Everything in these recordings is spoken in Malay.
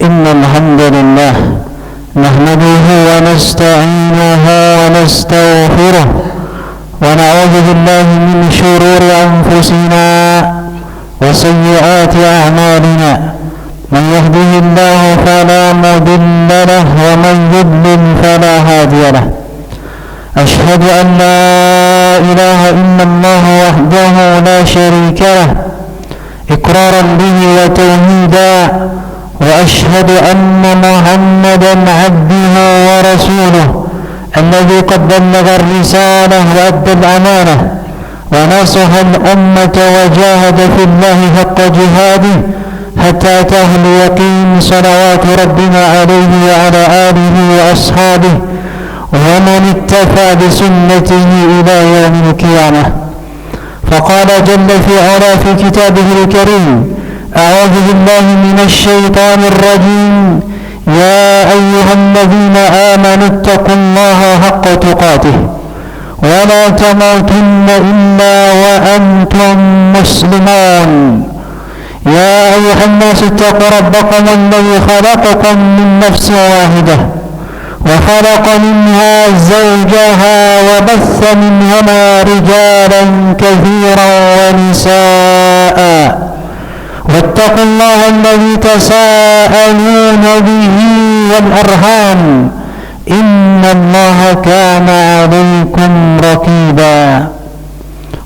إن الحمد لله نحمده ونستعينه ونستغفره ونعوذ بالله من شرور أنفسنا وسيئات أعمالنا. من يهده الله فلا مضل له ومن يضلل فلا هادي له. أشهد أن لا إله إلا الله وحده لا شريك له إقرارا به وتوحيدا، وأشهد أن محمدا عبده ورسوله الذي قد بلغ الرسالة وأدى الأمانة ونصح الأمة وجاهد في الله حق جهاده حتى أتاه اليقين، صلوات ربنا عليه وعلى آله وأصحابه ومن اتبع بسنته إلى يوم القيامة. فقال جل في علا في كتابه الكريم: أعوذ بالله من الشيطان الرجيم. يا أيها الذين آمنوا اتقوا الله حق تقاته ولا تموتن إلا وأنتم مسلمون. يا أيها الناس اتقوا ربكم الذي خلقكم من نفس واحدة وخلق منها زوجها وبث منهما رجالا كثيرا ونساء، واتقوا الله الذي تساءلون به والأرحام إن الله كان عليكم رقيبا.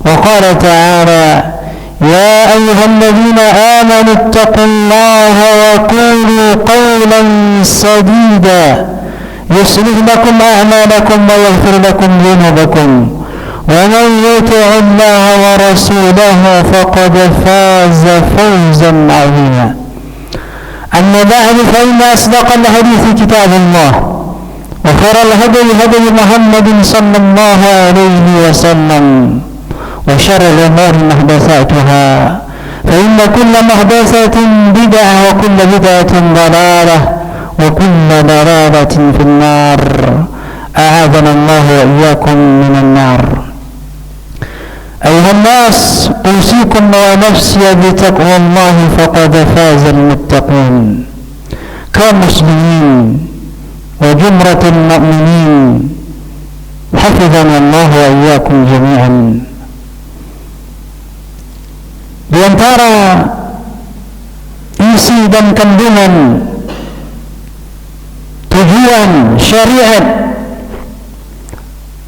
وقال تعالى: يا أيها الذين آمنوا اتقوا الله وقولوا قولا سديدا يصلح لكم أعمالكم ويغفر لكم ذنوبكم، ومن يطع الله ورسوله فقد فاز فوزا عظيما. أما بعد، فإن أصدق الحديث كتاب الله، وخير الهدي هدي محمد صلى الله عليه وسلم، وشر الأمور محدثاتها، فإن كل محدثة بدعة وكل بدعة ضلالة وكل ضلالة في النار. أعاذنا الله وإياكم من النار. أيها الناس، أوصيكم ونفسي بتقوى الله فقد فاز المتقون. كمسلمين وجمرة المؤمنين، حفظنا الله وإياكم جميعا. Di antara isi dan kandungan tujuan syariat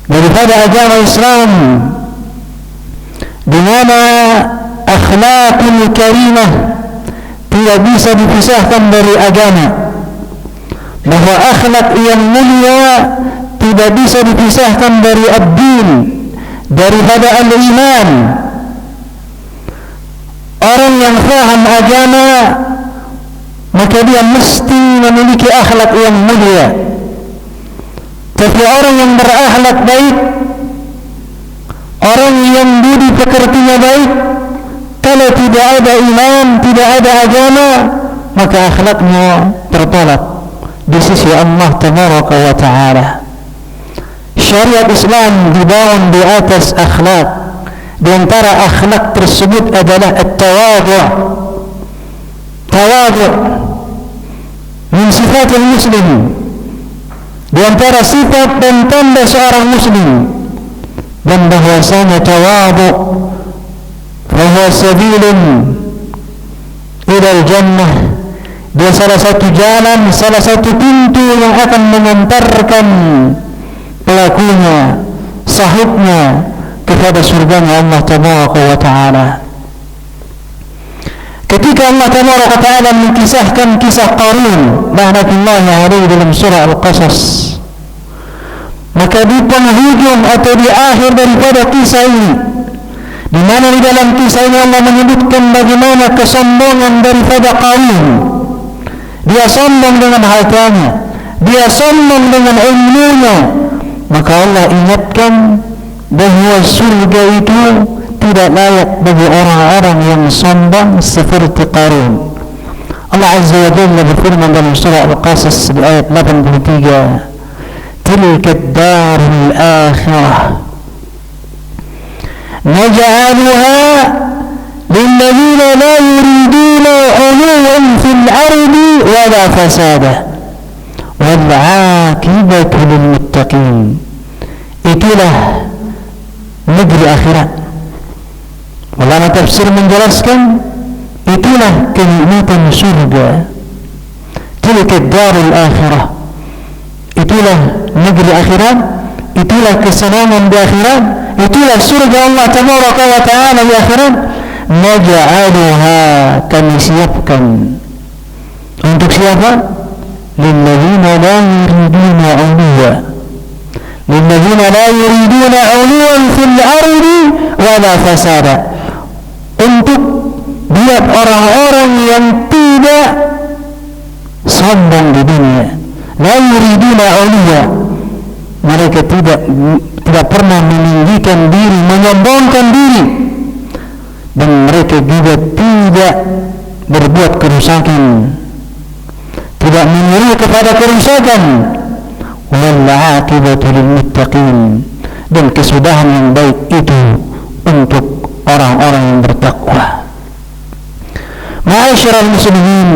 daripada agama Islam, di mana akhlakul karimah tidak bisa dipisahkan dari agama, bahwa akhlak yang mulia tidak bisa dipisahkan dari ad-din, daripada al-iman. Orang yang faham agama maka dia mesti memiliki akhlak yang mulia. Tapi orang yang berakhlak baik, orang yang budi pekertinya baik, kalau tidak ada iman, tidak ada agama, maka akhlaknya tertolak di sisi Allah Tabaraka wa Ta'ala. Syariat Islam dibangun di atas akhlak. Di antara akhlak tersebut adalah at-tawadhu'. Tawadhu' min sifatul muslim. Di antara sifat dan tanda seorang muslim, dan bahwasanya tawadhu' fahuwa sabilun ilal jannah. Dia salah satu jalan, salah satu pintu yang akan mengantarkan pelakunya, sahibnya kepada surganya Allah Tabaraka wa Ta'ala. Ketika Allah Tabaraka wa Ta'ala mengisahkan kisah Qarun laknatullahi alaihi dalam surah Al-Qasas, maka di penghujung atau di akhir daripada kisah ini, di mana di dalam kisah ini Allah menyebutkan bagaimana kesombongan daripada Qarun. Dia sombong dengan hartanya, dia sombong dengan ilmunya, maka Allah ingatkan bahwa surga itu tidak layak bagi orang-orang yang sombong seperti Qarun. Allah Azza wa Jalla berfirman dalam surah Al-Qasas di ayat 83, tilka ad-darul akhirah naj'aluha lilladhina la yuriduna 'uluwan fil ardi wa ولا فسادا والعاقبة للمتقين. Itulah negeri akhirat. Ulama tafsir menjelaskan itulah kenikmatan surga. Tilka darul akhirah. Itulah negeri akhirat, itulah kesenangan di akhirat, itulah surga Allah tabaraka wa ta'ala di akhirat. Naj'aluha, kami siapkan untuk siapa? Lilladzina la yuriduna 'uluwa, lilladzina la yuriduna 'uluwan fil ardi wala fasada. Untuk buat orang-orang yang tidak sombong di dunia. La yuriduna 'uluwa, mereka tidak pernah meninggikan diri, menyombongkan diri, dan mereka juga tidak berbuat kerusakan, tidak menyeru kepada kerusakan. Wal 'aqibatu lil muttaqin, dan kesudahan yang baik itu untuk orang-orang yang bertakwa. Ma'asyiral muslimin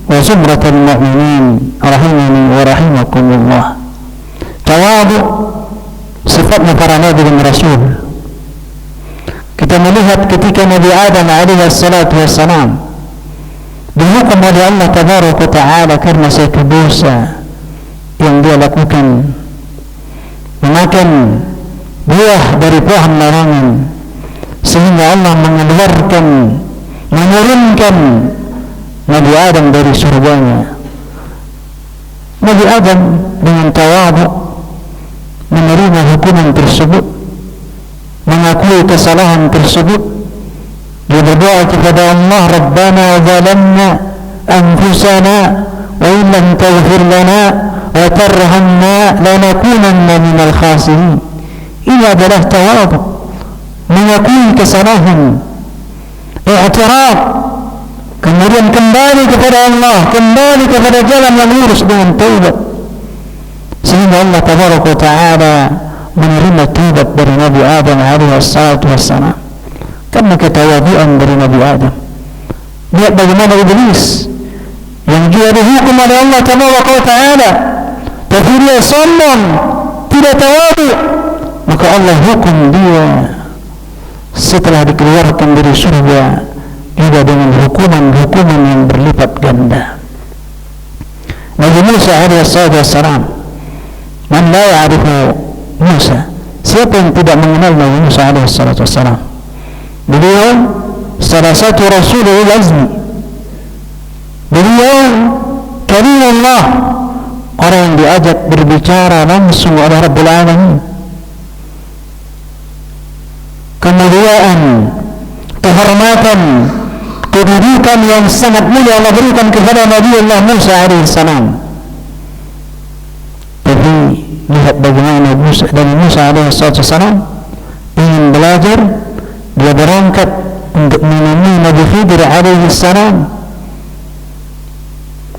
wa zumratal mu'minin rahimani wa rahimakumullah. Tawadu sifatnya para nabi dan rasul. Kita melihat ketika Nabi Adam alaihi salatu wassalam dihukum oleh Allah tabaraka ta'ala karena satu dosa yang dia lakukan, memakan buah dari pohon larangan, sehingga Allah menurunkan Nabi Adam dari surganya. Nabi Adam dengan tawadu menerima hukuman tersebut, mengakui kesalahan tersebut. Dia berdoa kepada Allah, Rabbana zalamna anfusana wa in lam taghfir lana wa tarhamna lanakunanna minal khasirin. Ini adalah tawadu, mengakui kesalahan, i'tiraf, kemudian kembali kepada Allah, kembali kepada jalan yang lurus dengan taubat, sehingga Allah tabaraka wa ta'ala menerima taubat dari Nabi Adam alaihi salatu wassalam karena ketawaduan dari Nabi Adam. Lihat bagaimana iblis yang juga dihukum oleh Allah tabaraka wa ta'ala, tapi dia sombong, tidak tawadu, maka Allah hukum dia setelah dikeluarkan dari surga juga dengan hukuman yang berlipat ganda. Nabi Musa alaihi salatu wassalam, man la ya'rifu Musa, siapa yang tidak mengenal Nabi Musa alaihi salatu wassalam? Beliau salah satu Rasulul Azmi, beliau kalimullah, orang yang diajak berbicara langsung oleh Rabbul Alamin. Kemuliaan, kehormatan, kedudukan yang sangat mulia Allah berikan kepada Nabiullah Musa alaihi salam. Tapi lihat bagaimana Nabi Musa alaihi salam ingin belajar, dia berangkat untuk menemui Nabi Khidir alaihi salam.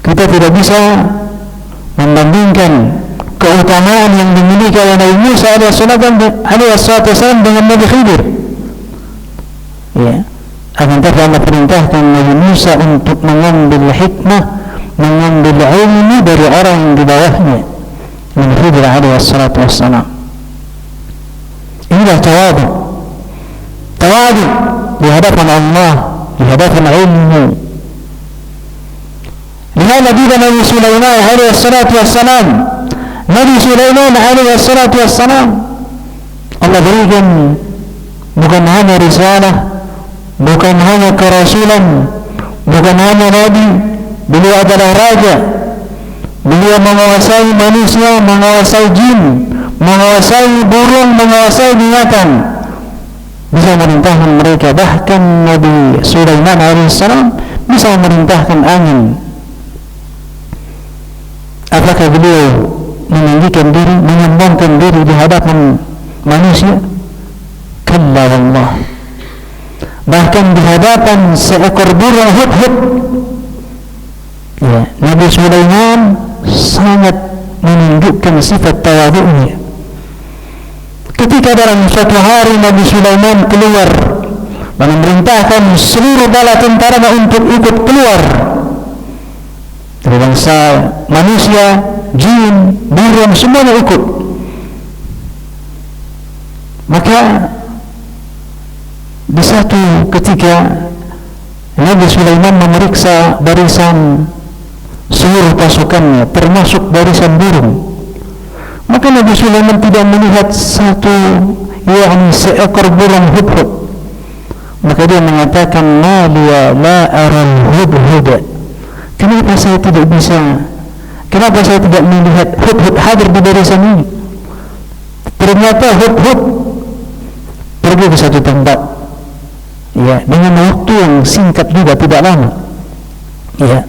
Kita tidak bisa membandingkan keutamaan yang dimiliki oleh Nabi Musa alaihi salam dengan Nabi Khidir. Ya, akan tetapi Allah perintahkan Nabi Musa untuk mengambil hikmah, mengambil ilmu dari orang yang di bawahnya, Nabi Khidir alaihi salatu wassalam. Inilah tawadu di hadapan Allah, di hadapan ilmu. Lihat Nabi Sulaiman alaihi salatu wassalam. Nabi Sulaiman alaihi salatu wassalam, Allah berikan bukan hanya risalah, bukan hanya kerasulan, bukan hanya nabi, beliau adalah raja. Beliau menguasai manusia, menguasai jin, menguasai burung, menguasai binatang, bisa merintahkan mereka. Bahkan Nabi Sulaiman alaihissalam bisa merintahkan angin. Apakah beliau meninggikan diri, menyombongkan diri di hadapan manusia? Kalla wallah. Bahkan di hadapan seekor burung hudhud, ya, Nabi Sulaiman sangat menunjukkan sifat tawadhu'nya. Ketika dalam suatu hari Nabi Sulaiman keluar dan memerintahkan seluruh bala tentaranya untuk ikut keluar dari manusia, jin, burung, semuanya ikut. Maka di satu ketika Nabi Sulaiman memeriksa barisan seluruh pasukannya, termasuk barisan burung. Maka Nabi Sulaiman tidak melihat seekor burung hudhud. Maka dia mengatakan, ma liya la aral hudhud. Kenapa saya tidak melihat hudhud hadir di barisan ini? Ternyata hudhud pergi ke satu tempat, ya, dengan waktu yang singkat juga, tidak lama, ya.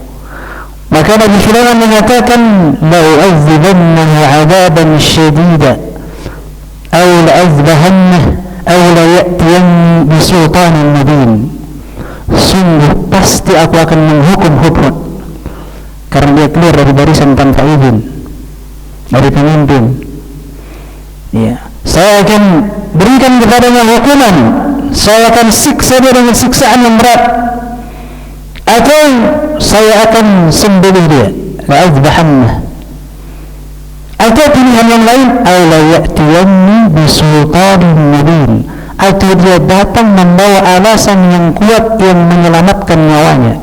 Maka Nabi Sulaiman mengatakan, la u'adzibannahu 'adaban syadida aw la'azbahannahu aw la ya'tiyanni bi sultanin mubin. Sungguh pasti aku akan menghukum hudhud karena dia keluar dari barisan tanpa izin dari pemimpin, ya. Saya akan berikan kepadanya hukuman, saya akan siksa dia dengan siksaan yang berat, atau saya akan sembelih dia, la'azbahannah. Atau pilihan yang lain, aw la ya'tiyanni bi sultanin mubin, atau dia datang membawa alasan yang kuat yang menyelamatkan nyawanya.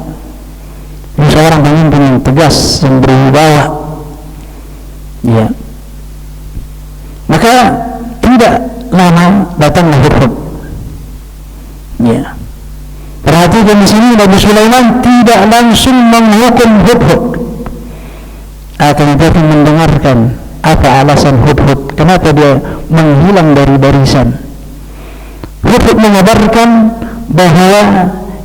Ini seorang pemimpin yang tegas, yang berwibawa, ya. Maka tidak lama datanglah hudhud, ya. Perhatikan di sini, Nabi Sulaiman tidak langsung menghukum hudhud, akan tetapi mendengarkan apa alasan hudhud, kenapa dia menghilang dari barisan. Hudhud mengabarkan bahwa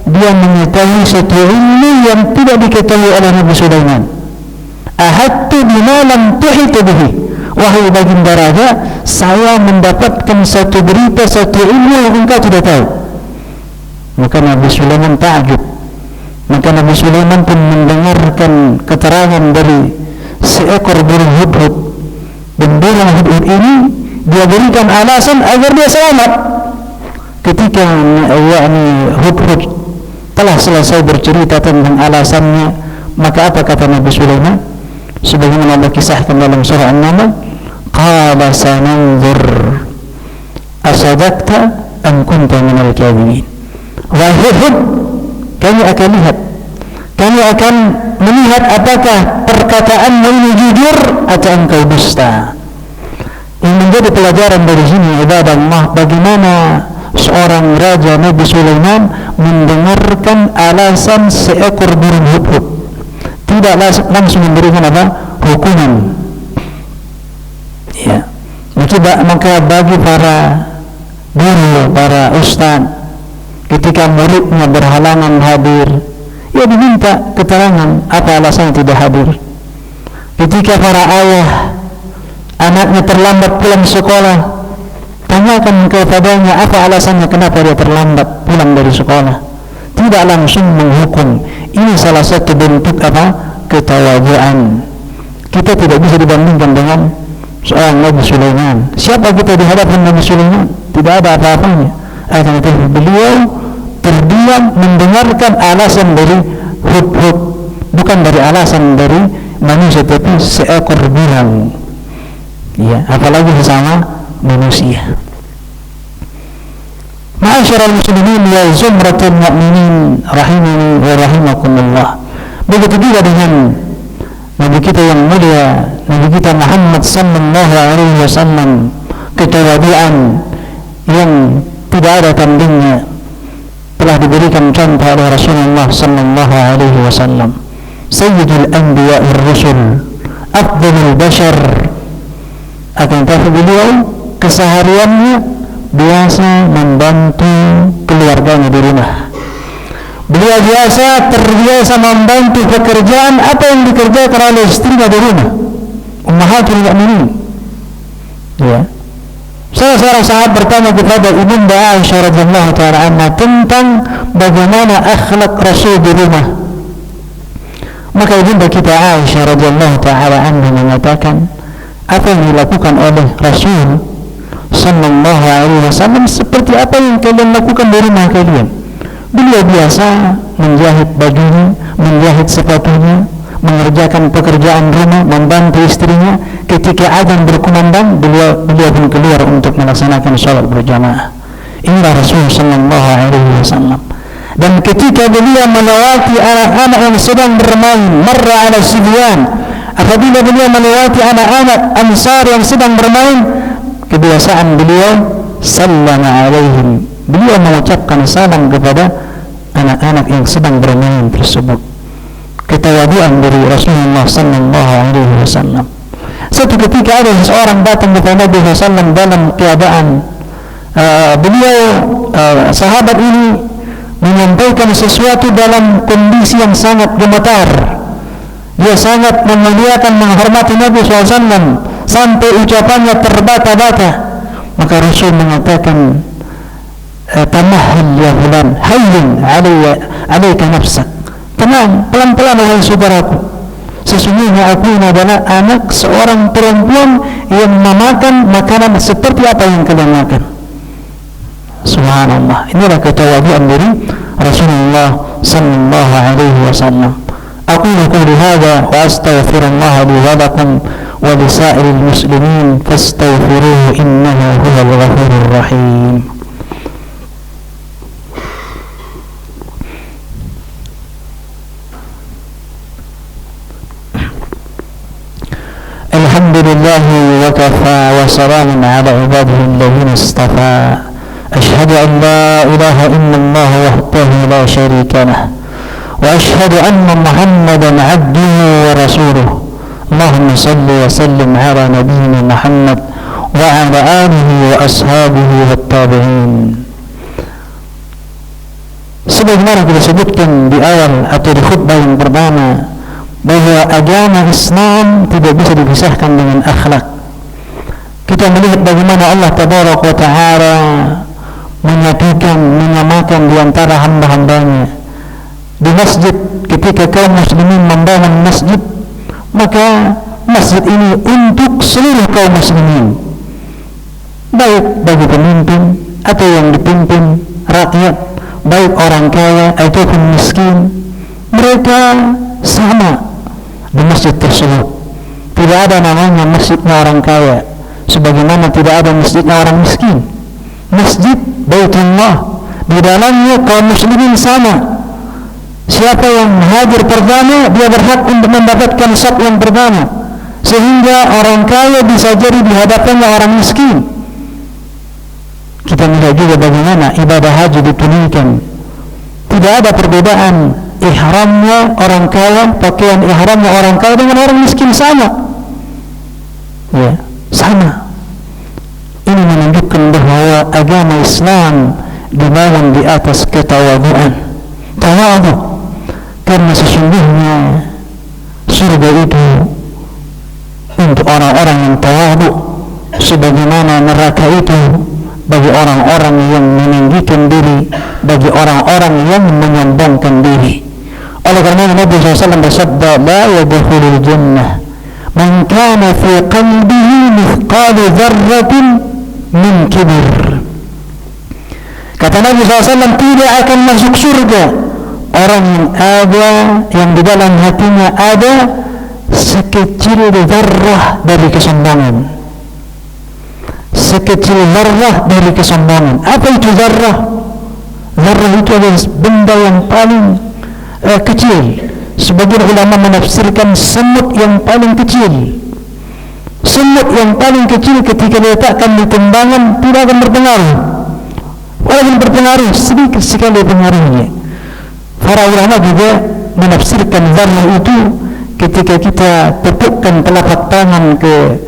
dia mengetahui satu ilmu yang tidak diketahui oleh Nabi Sulaiman. Ahattu bima lam tuhitu bihi. Wahai baginda raja, saya mendapatkan satu berita, satu ilmu yang engkau tidak tahu. Maka Nabi Sulaiman takjub. Maka Nabi Sulaiman pun mendengarkan keterangan dari seekor burung hudhud, dan burung hudhud ini dia berikan alasan agar dia selamat. Ketika hudhud telah selesai bercerita tentang alasannya, maka apa kata Nabi Sulaiman? Sebagaimana Allah kisahkan dalam surah An-Naml, qala sananzur asadaqta am kunta minal kadhibin. Wahai hudhud, kami akan lihat, kami akan melihat apakah perkataanmu ini jujur atau engkau dusta. Yang menjadi pelajaran dari sini, ibadah Allah, bagaimana seorang raja Nabi Sulaiman mendengarkan alasan seekor burung hudhud, tidak langsung memberikan hukuman, ya. Maka bagi para guru, para ustaz, ketika muridnya berhalangan hadir, ya diminta keterangan apa alasan tidak hadir. Ketika para ayah anaknya terlambat pulang sekolah, tanyakan kepadanya apa alasannya kenapa dia terlambat pulang dari sekolah. Tidak langsung menghukum. Ini salah satu bentuk ketawaduan. Kita tidak bisa dibandingkan dengan seorang Nabi Sulaiman. Siapa kita di hadapan Nabi Sulaiman? Tidak ada apa-apanya. Akan tetapi beliau terdiam mendengarkan alasan dari hudhud, bukan dari alasan dari manusia, tapi seekor burung, ya, apalagi sesama manusia. Ma'asyiral muslimin wa zumratul mu'minin rahimani wa rahimakumullah. Begitu juga dengan Nabi kita yang mulia, Nabi kita Muhammad sallallahu alaihi wasallam, ketawaduan yang tidak ada tandingnya telah diberikan contoh oleh Rasulullah sallallahu alaihi wasallam. Sayyidul anbiya'ir rusul, afdalul bashar. Akan tetapi beliau kesehariannya biasa membantu keluarganya di rumah. Beliau terbiasa membantu pekerjaan apa yang dikerjakan oleh istrinya di rumah, ummahatul mukminin, ya. Seorang sahabat bertanya kepada Ibunda Aisyah radhiyallahu ta'ala anha tentang bagaimana akhlak Rasul di rumah. Maka Ibunda kita Aisyah radhiyallahu ta'ala anha mengatakan, apa yang dilakukan oleh Rasul sallallahu alaihi wasallam seperti apa yang kalian lakukan di rumah kalian. Beliau biasa menjahit bajunya, menjahit sepatunya, mengerjakan pekerjaan rumah, membantu istrinya. Ketika azan berkumandang, beliau pun keluar untuk melaksanakan sholat berjamaah. Inilah Rasul sallallahu alaihi wasallam. Dan ketika beliau melewati anak-anak yang sedang bermain, marra ala sibyan, apabila beliau melewati anak-anak Ansar yang sedang bermain, kebiasaan beliau sallama alaihim, beliau mengucapkan salam kepada anak-anak yang sedang bermain tersebut. Ketawaduan dari Rasulullah sallallahu alaihi wasallam. Suatu ketika ada seseorang datang kepada Nabi SAW dalam keadaan sahabat ini menyampaikan sesuatu dalam kondisi yang sangat gemetar. Dia sangat memuliakan, menghormati Nabi SAW sampai ucapannya terbata-bata. Maka Rasul mengatakan, tamahil ya fulan, hayyin alayka nafsak. Tenang, pelan-pelan wahai saudaraku. Sesungguhnya aku ini adalah anak seorang perempuan yang memakan makanan seperti apa yang kalian makan. Subhanallah. Inilah ketawaduan dari Rasulullah sallallahu alaihi wasallam. Aqulu qawli hadza wa astaghfirullah li wa lakum wa li sa'iril muslimin fastaghfiruhu innahu huwal ghafurur rahim. Alhamdulillahi wa kafa wa salamun ala ibadihi alladhina istafa. Ashhadu an la ilaha illallah wahdahu la syarika lah wa ashhadu anna Muhammadan abduhu wa rasuluh. Allahumma salli wa sallim ala nabiyyina Muhammad wa ala alihi wa ashabihi wa tabi'in. Sebagaimana kita sebutkan di awal atau di khutbah yang pertama, bahwa agama Islam tidak bisa dipisahkan dengan akhlak. Kita melihat bagaimana Allah Tabaraka wa Ta'ala menyamakan di antara hamba-hambanya. Di masjid, ketika kaum muslimin membangun masjid, maka masjid ini untuk seluruh kaum muslimin, baik bagi pemimpin atau yang dipimpin rakyat, baik orang kaya ataupun miskin, mereka sama di masjid tersebut. Tidak ada namanya masjidnya orang kaya, sebagaimana tidak ada masjidnya orang miskin. Masjid Baitullah, di dalamnya kaum muslimin sama. Siapa yang hadir pertama, dia berhak untuk mendapatkan saf yang pertama, sehingga orang kaya bisa jadi di hadapannya orang miskin. Kita melihat juga bagaimana ibadah haji ditunaikan. Tidak ada perbedaan ihramnya orang kaya, pakaian ihramnya orang kaya dengan orang miskin sama. Ya, sama. Ini menunjukkan bahawa agama Islam dibangun di atas ketawaduan. Tawadu. Karena sesungguhnya surga itu untuk orang-orang yang tawadu, sebagaimana neraka itu bagi orang-orang yang meninggikan diri, bagi orang-orang yang menyombongkan diri. Oleh karena Nabi SAW bersabda, la yadkhulul jannah man kana fi qalbihi mithqalu dzarratin min kibr. Kata Nabi SAW, tidak akan masuk surga orang yang di dalam hatinya ada sekecil zarrah dari kesombongan. Sekecil zarrah dari kesombongan. Apa itu zarrah? Zarrah itu adalah benda yang paling kecil. Sebagian ulama menafsirkan semut yang paling kecil. Semut yang paling kecil ketika diletakkan di timbangan tidak akan berpengaruh. Walaupun berpengaruh, sedikit sekali pengaruhnya. Para ulama juga menafsirkan zarrah itu ketika kita tepukkan telapak tangan ke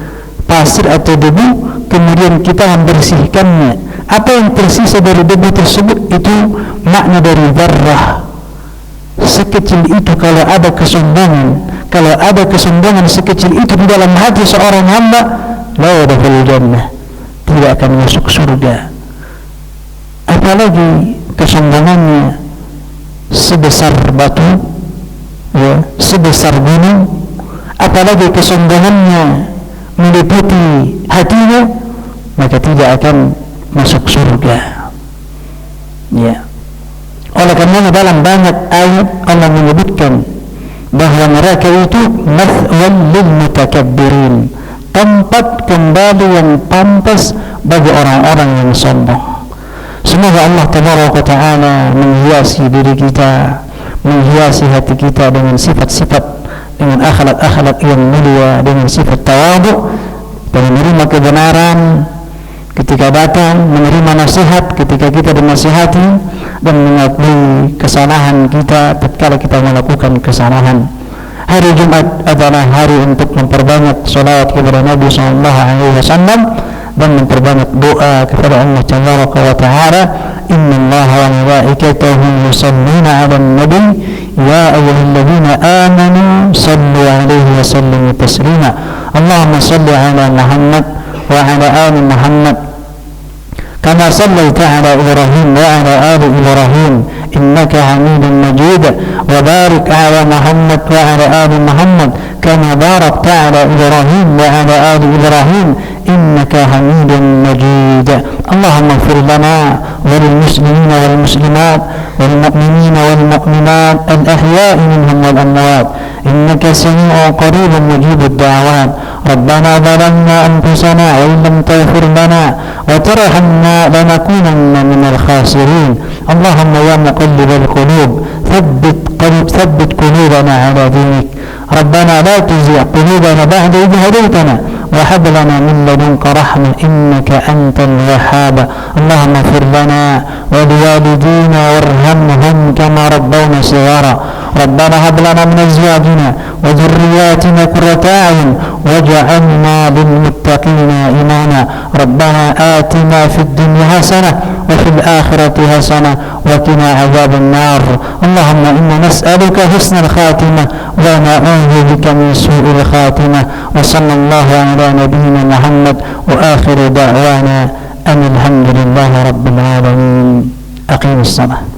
pasir atau debu, kemudian kita membersihkannya. Apa yang tersisa dari debu tersebut itu makna dari zarrah. Sekecil itu kalau ada kesombongan sekecil itu di dalam hati seorang hamba, la yadkhulul jannah, tidak akan masuk surga. Apalagi kesombongannya sebesar batu, ya, sebesar gunung, apalagi kesombongannya meliputi hatinya, maka tidak akan masuk surga. Ya. Oleh karena dalam banyak ayat Allah menyebutkan bahwa neraka itu mathwan lil mutakabbirin, tempat kembali yang pantas bagi orang-orang yang sombong. Semoga Allah Tabaraka Ta'ala menghiasi diri kita, menghiasi hati kita dengan sifat-sifat, dengan akhlak-akhlak yang mulia, dengan sifat tawadhu, dan menerima kebenaran ketika datang, menerima nasihat ketika kita dinasihati, dan mengakui kesalahan kita tatkala kita melakukan kesalahan. Hari Jumat adalah hari untuk memperbanyak salawat kepada Nabi SAW dan memperbanyak doa kepada Allah Tabaraka wa Ta'ala. Inna Allaha wa malaikatahu yusalluna 'alan nabi ya ayyuhalladzina amanu sallu 'alaihi wa sallimu taslima. Allahumma salli 'ala Muhammad wa 'ala ali Muhammad kama sallaita 'ala Ibrahim wa 'ala ali Ibrahim innaka Hamidum Majid, wa barik 'ala Muhammad wa 'ala ali Muhammad kama barakta 'ala Ibrahim wa 'ala ali Ibrahim innaka Hamidum Majid. Allahumma ighfir lana wa lil muslimina wal muslimat wal mu'minina wal mu'minat al ahya'i minhum wal amwat innaka sami'un qaribun mujibud da'awat. ربنا ظلمنا أنفسنا وإن لم تغفر لنا وترحمنا لنكونن من الخاسرين. اللهم يا مقلب القلوب ثبت قلوبنا على دينك. ربنا لا تزغ قلوبنا بعد إذ هديتنا وهب لنا من لدنك رحمة إنك أنت الوهاب. اللهم اغفر لنا ولوالدينا وارحمهم كما ربونا صغارا. ربنا هب لنا من أزواجنا وذرياتنا قرة أعين واجعلنا للمتقين إماما. ربنا آتنا في الدنيا حسنة وفي الآخرة حسنة وقنا عذاب النار. اللهم إنا نسألك حسن الخاتمة ونعوذ بك من سوء الخاتمة. وصلى الله على نبينا محمد وآخر دعوانا أن الحمد لله رب العالمين. أقيم الصلاة.